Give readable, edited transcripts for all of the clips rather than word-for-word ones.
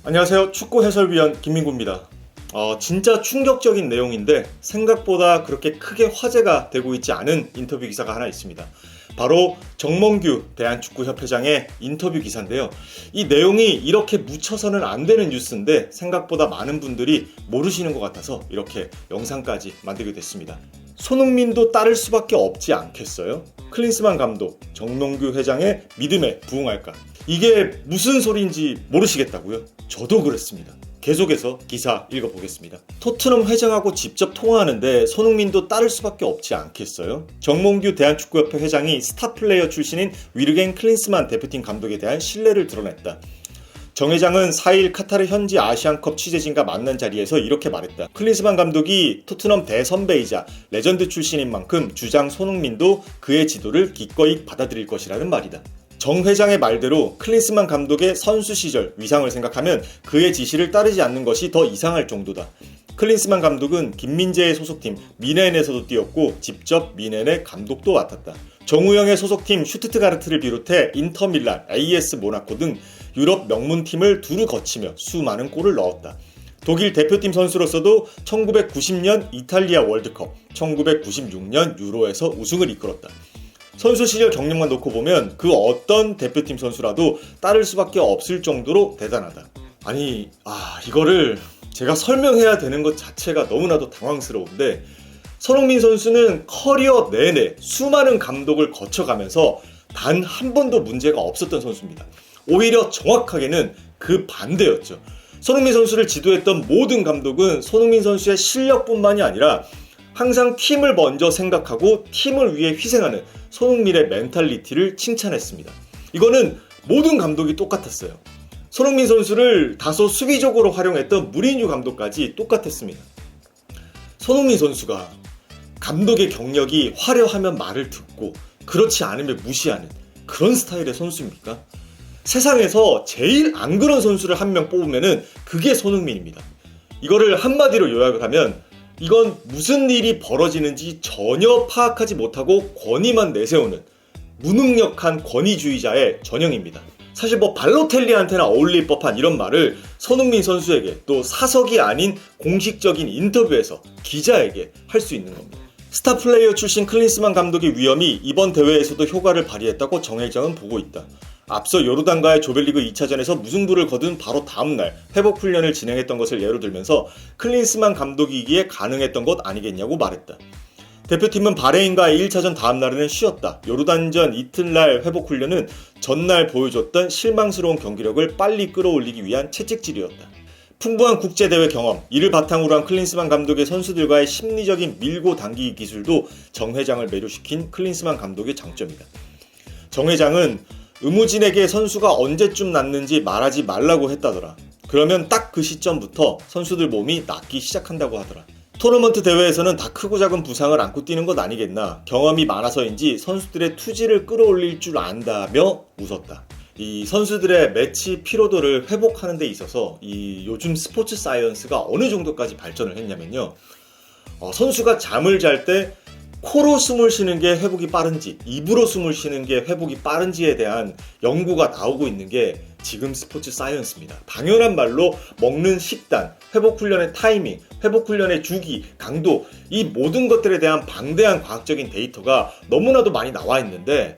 안녕하세요. 축구 해설위원 김민구입니다. 진짜 충격적인 내용인데 생각보다 그렇게 크게 화제가 되고 있지 않은 인터뷰 기사가 하나 있습니다. 바로 정몽규 대한축구협회장의 인터뷰 기사인데요. 이 내용이 이렇게 묻혀서는 안 되는 뉴스인데 생각보다 많은 분들이 모르시는 것 같아서 이렇게 영상까지 만들게 됐습니다. 손흥민도 따를 수밖에 없지 않겠어요? 클린스만 감독, 정몽규 회장의 믿음에 부응할까? 이게 무슨 소리인지 모르시겠다고요? 저도 그랬습니다. 계속해서 기사 읽어보겠습니다. 토트넘 회장하고 직접 통화하는데 손흥민도 따를 수밖에 없지 않겠어요? 정몽규 대한축구협회 회장이 스타 플레이어 출신인 위르겐 클린스만 대표팀 감독에 대한 신뢰를 드러냈다. 정 회장은 4일 카타르 현지 아시안컵 취재진과 만난 자리에서 이렇게 말했다. 클린스만 감독이 토트넘 대선배이자 레전드 출신인 만큼 주장 손흥민도 그의 지도를 기꺼이 받아들일 것이라는 말이다. 정 회장의 말대로 클린스만 감독의 선수 시절 위상을 생각하면 그의 지시를 따르지 않는 것이 더 이상할 정도다. 클린스만 감독은 김민재의 소속팀 미넨에서도 뛰었고 직접 미넨의 감독도 맡았다. 정우영의 소속팀 슈투트가르트를 비롯해 인터밀란, AS 모나코 등 유럽 명문팀을 두루 거치며 수많은 골을 넣었다. 독일 대표팀 선수로서도 1990년 이탈리아 월드컵, 1996년 유로에서 우승을 이끌었다. 선수 시절 경력만 놓고 보면 그 어떤 대표팀 선수라도 따를 수밖에 없을 정도로 대단하다. 아니, 이거를 제가 설명해야 되는 것 자체가 너무나도 당황스러운데 손흥민 선수는 커리어 내내 수많은 감독을 거쳐가면서 단 한 번도 문제가 없었던 선수입니다. 오히려 정확하게는 그 반대였죠. 손흥민 선수를 지도했던 모든 감독은 손흥민 선수의 실력뿐만이 아니라 항상 팀을 먼저 생각하고 팀을 위해 희생하는 손흥민의 멘탈리티를 칭찬했습니다. 이거는 모든 감독이 똑같았어요. 손흥민 선수를 다소 수비적으로 활용했던 무리뉴 감독까지 똑같았습니다. 손흥민 선수가 감독의 경력이 화려하면 말을 듣고 그렇지 않으면 무시하는 그런 스타일의 선수입니까? 세상에서 제일 안 그런 선수를 한 명 뽑으면 그게 손흥민입니다. 이거를 한마디로 요약을 하면 이건 무슨 일이 벌어지는지 전혀 파악하지 못하고 권위만 내세우는 무능력한 권위주의자의 전형입니다. 사실 발로텔리한테나 어울릴 법한 이런 말을 손흥민 선수에게 또 사석이 아닌 공식적인 인터뷰에서 기자에게 할 수 있는 겁니다. 스타 플레이어 출신 클린스만 감독의 위엄이 이번 대회에서도 효과를 발휘했다고 정 회장은 보고 있다. 앞서 요르단과의 조별리그 2차전에서 무승부를 거둔 바로 다음날 회복 훈련을 진행했던 것을 예로 들면서 클린스만 감독이기에 가능했던 것 아니겠냐고 말했다. 대표팀은 바레인과의 1차전 다음날에는 쉬었다. 요르단전 이튿날 회복 훈련은 전날 보여줬던 실망스러운 경기력을 빨리 끌어올리기 위한 채찍질이었다. 풍부한 국제대회 경험, 이를 바탕으로 한 클린스만 감독의 선수들과의 심리적인 밀고 당기기 기술도 정 회장을 매료시킨 클린스만 감독의 장점이다. 정 회장은 의무진에게 선수가 언제쯤 낫는지 말하지 말라고 했다더라. 그러면 딱 그 시점부터 선수들 몸이 낫기 시작한다고 하더라. 토너먼트 대회에서는 다 크고 작은 부상을 안고 뛰는 것 아니겠나. 경험이 많아서인지 선수들의 투지를 끌어올릴 줄 안다며 웃었다. 이 선수들의 매치 피로도를 회복하는 데 있어서 이 요즘 스포츠 사이언스가 어느 정도까지 발전을 했냐면요. 선수가 잠을 잘 때 코로 숨을 쉬는 게 회복이 빠른지 입으로 숨을 쉬는 게 회복이 빠른지에 대한 연구가 나오고 있는 게 지금 스포츠 사이언스입니다. 당연한 말로 먹는 식단, 회복훈련의 타이밍, 회복훈련의 주기, 강도 이 모든 것들에 대한 방대한 과학적인 데이터가 너무나도 많이 나와 있는데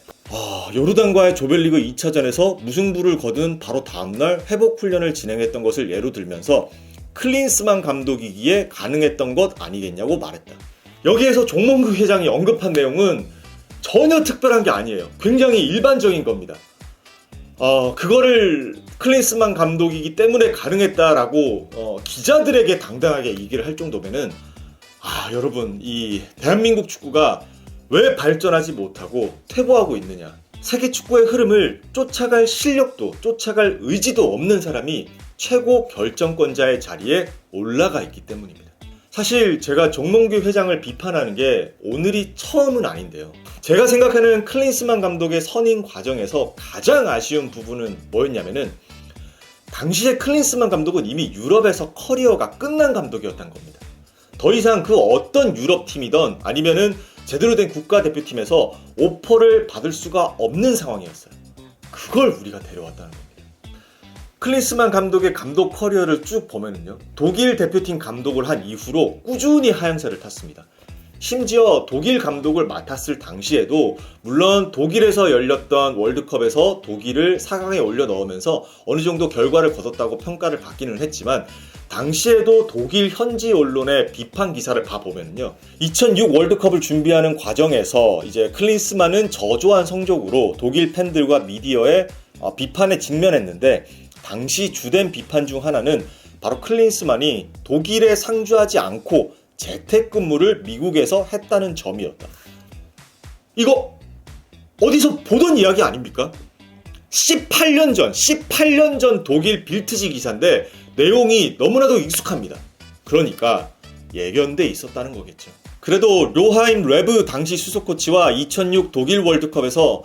요르단과의 조별리그 2차전에서 무승부를 거둔 바로 다음날 회복훈련을 진행했던 것을 예로 들면서 클린스만 감독이기에 가능했던 것 아니겠냐고 말했다. 여기에서 정몽규 회장이 언급한 내용은 전혀 특별한 게 아니에요. 굉장히 일반적인 겁니다. 그거를 클린스만 감독이기 때문에 가능했다라고 기자들에게 당당하게 얘기를 할 정도면은 여러분 이 대한민국 축구가 왜 발전하지 못하고 퇴보하고 있느냐. 세계 축구의 흐름을 쫓아갈 실력도 쫓아갈 의지도 없는 사람이 최고 결정권자의 자리에 올라가 있기 때문입니다. 사실 제가 정몽규 회장을 비판하는 게 오늘이 처음은 아닌데요. 제가 생각하는 클린스만 감독의 선임 과정에서 가장 아쉬운 부분은 뭐였냐면은 당시에 클린스만 감독은 이미 유럽에서 커리어가 끝난 감독이었다는 겁니다. 더 이상 그 어떤 유럽팀이든 아니면은 제대로 된 국가대표팀에서 오퍼를 받을 수가 없는 상황이었어요. 그걸 우리가 데려왔다는 겁니다. 클린스만 감독의 감독 커리어를 쭉 보면은요, 독일 대표팀 감독을 한 이후로 꾸준히 하향세를 탔습니다. 심지어 독일 감독을 맡았을 당시에도 물론 독일에서 열렸던 월드컵에서 독일을 4강에 올려 넣으면서 어느 정도 결과를 거뒀다고 평가를 받기는 했지만, 당시에도 독일 현지 언론의 비판 기사를 봐보면요, 2006 월드컵을 준비하는 과정에서 이제 클린스만은 저조한 성적으로 독일 팬들과 미디어의 비판에 직면했는데, 당시 주된 비판 중 하나는 바로 클린스만이 독일에 상주하지 않고 재택근무를 미국에서 했다는 점이었다. 이거 어디서 보던 이야기 아닙니까? 18년 전 독일 빌트지 기사인데 내용이 너무나도 익숙합니다. 그러니까 예견돼 있었다는 거겠죠. 그래도 로하임 레브 당시 수석 코치와 2006 독일 월드컵에서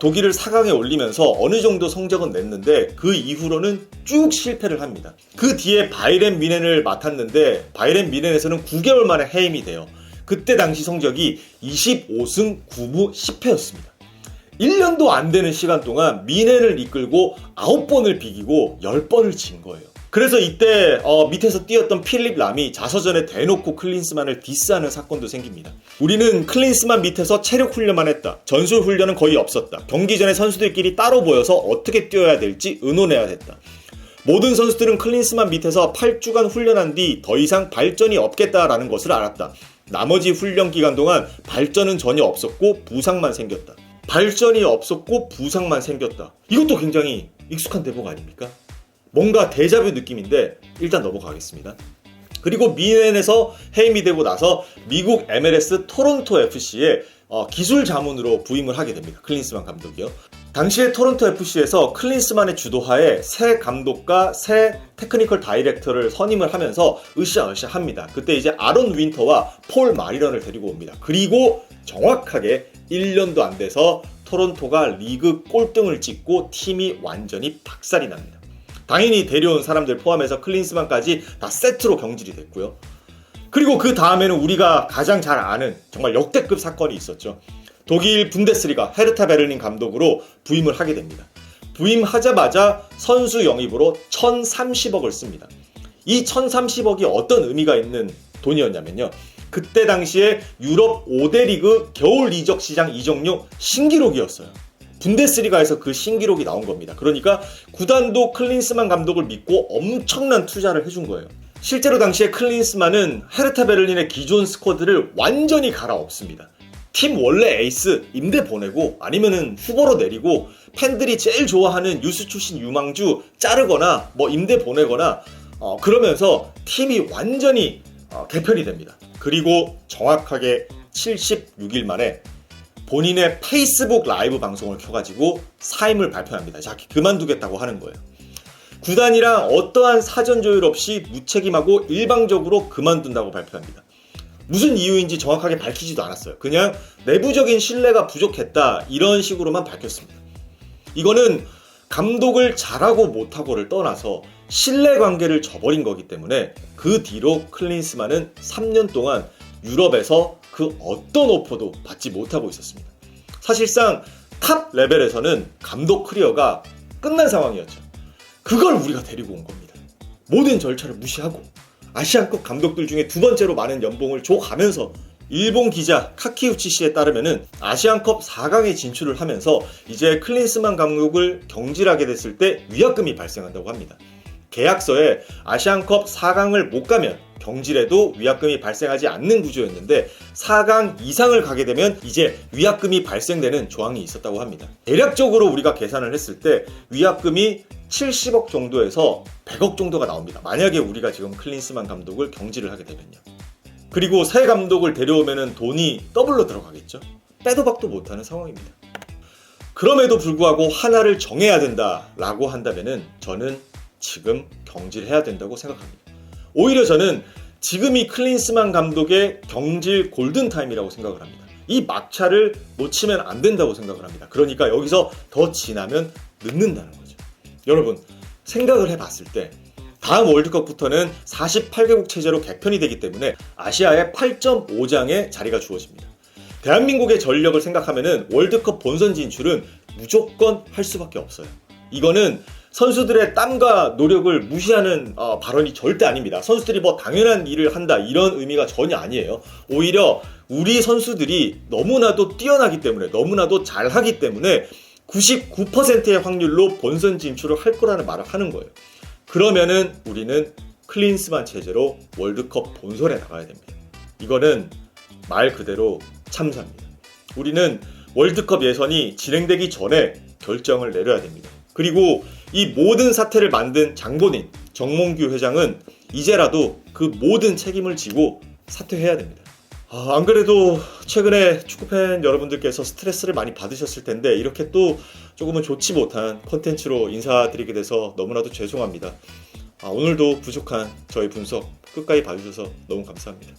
독일을 4강에 올리면서 어느 정도 성적은 냈는데 그 이후로는 쭉 실패를 합니다. 그 뒤에 바이에른 뮌헨을 맡았는데 바이에른 뮌헨에서는 9개월 만에 해임이 돼요. 그때 당시 성적이 25승 9무 10패였습니다. 1년도 안 되는 시간 동안 뮌헨을 이끌고 9번을 비기고 10번을 진 거예요. 그래서 이때 밑에서 뛰었던 필립 람이 자서전에 대놓고 클린스만을 디스하는 사건도 생깁니다. 우리는 클린스만 밑에서 체력 훈련만 했다. 전술 훈련은 거의 없었다. 경기 전에 선수들끼리 따로 모여서 어떻게 뛰어야 될지 의논해야 했다. 모든 선수들은 클린스만 밑에서 8주간 훈련한 뒤 더 이상 발전이 없겠다라는 것을 알았다. 나머지 훈련 기간 동안 발전은 전혀 없었고 부상만 생겼다. 발전이 없었고 부상만 생겼다. 이것도 굉장히 익숙한 대목 아닙니까? 뭔가 데자뷰 느낌인데 일단 넘어가겠습니다. 그리고 뮌헨에서 해임이 되고 나서 미국 MLS 토론토 FC에 기술 자문으로 부임을 하게 됩니다. 클린스만 감독이요. 당시에 토론토 FC에서 클린스만의 주도하에 새 감독과 새 테크니컬 다이렉터를 선임을 하면서 으쌰으쌰 합니다. 그때 이제 아론 윈터와 폴 마리런을 데리고 옵니다. 그리고 정확하게 1년도 안 돼서 토론토가 리그 꼴등을 찍고 팀이 완전히 박살이 납니다. 당연히 데려온 사람들 포함해서 클린스만까지 다 세트로 경질이 됐고요. 그리고 그 다음에는 우리가 가장 잘 아는 정말 역대급 사건이 있었죠. 독일 분데스리가 헤르타 베를린 감독으로 부임을 하게 됩니다. 부임하자마자 선수 영입으로 1,030억을 씁니다. 이 1,030억이 어떤 의미가 있는 돈이었냐면요, 그때 당시에 유럽 5대 리그 겨울 이적 시장 이적료 신기록이었어요. 분데스리가에서 그 신기록이 나온 겁니다. 그러니까 구단도 클린스만 감독을 믿고 엄청난 투자를 해준 거예요. 실제로 당시에 클린스만은 헤르타 베를린의 기존 스쿼드를 완전히 갈아엎습니다. 팀 원래 에이스 임대 보내고 아니면은 후보로 내리고 팬들이 제일 좋아하는 유스 출신 유망주 자르거나 뭐 임대 보내거나 그러면서 팀이 완전히 개편이 됩니다. 그리고 정확하게 76일 만에 본인의 페이스북 라이브 방송을 켜가지고 사임을 발표합니다. 자, 그만두겠다고 하는 거예요. 구단이랑 어떠한 사전 조율 없이 무책임하고 일방적으로 그만둔다고 발표합니다. 무슨 이유인지 정확하게 밝히지도 않았어요. 그냥 내부적인 신뢰가 부족했다 이런 식으로만 밝혔습니다. 이거는 감독을 잘하고 못하고를 떠나서 신뢰관계를 저버린 거기 때문에 그 뒤로 클린스만은 3년 동안 유럽에서 그 어떤 오퍼도 받지 못하고 있었습니다. 사실상 탑 레벨에서는 감독 커리어가 끝난 상황이었죠. 그걸 우리가 데리고 온 겁니다. 모든 절차를 무시하고 아시안컵 감독들 중에 두 번째로 많은 연봉을 줘가면서, 일본 기자 카키우치 씨에 따르면은 아시안컵 4강에 진출을 하면서 이제 클린스만 감독을 경질하게 됐을 때 위약금이 발생한다고 합니다. 계약서에 아시안컵 4강을 못 가면 경질에도 위약금이 발생하지 않는 구조였는데 4강 이상을 가게 되면 이제 위약금이 발생되는 조항이 있었다고 합니다. 대략적으로 우리가 계산을 했을 때 위약금이 70억 정도에서 100억 정도가 나옵니다. 만약에 우리가 지금 클린스만 감독을 경질을 하게 되면요. 그리고 새 감독을 데려오면 돈이 더블로 들어가겠죠. 빼도 박도 못하는 상황입니다. 그럼에도 불구하고 하나를 정해야 된다라고 한다면은 저는 지금 경질해야 된다고 생각합니다. 오히려 저는 지금이 클린스만 감독의 경질 골든타임이라고 생각을 합니다. 이 막차를 놓치면 안 된다고 생각을 합니다. 그러니까 여기서 더 지나면 늦는다는 거죠. 여러분, 생각을 해봤을 때 다음 월드컵부터는 48개국 체제로 개편이 되기 때문에 아시아의 8.5장의 자리가 주어집니다. 대한민국의 전력을 생각하면 월드컵 본선 진출은 무조건 할 수밖에 없어요. 이거는 선수들의 땀과 노력을 무시하는 발언이 절대 아닙니다. 선수들이 뭐 당연한 일을 한다 이런 의미가 전혀 아니에요. 오히려 우리 선수들이 너무나도 뛰어나기 때문에, 너무나도 잘하기 때문에 99%의 확률로 본선 진출을 할 거라는 말을 하는 거예요. 그러면은 우리는 클린스만 체제로 월드컵 본선에 나가야 됩니다. 이거는 말 그대로 참사입니다. 우리는 월드컵 예선이 진행되기 전에 결정을 내려야 됩니다. 그리고 이 모든 사태를 만든 장본인 정몽규 회장은 이제라도 그 모든 책임을 지고 사퇴해야 됩니다. 안 그래도 최근에 축구팬 여러분들께서 스트레스를 많이 받으셨을 텐데 이렇게 또 조금은 좋지 못한 콘텐츠로 인사드리게 돼서 너무나도 죄송합니다. 오늘도 부족한 저희 분석 끝까지 봐주셔서 너무 감사합니다.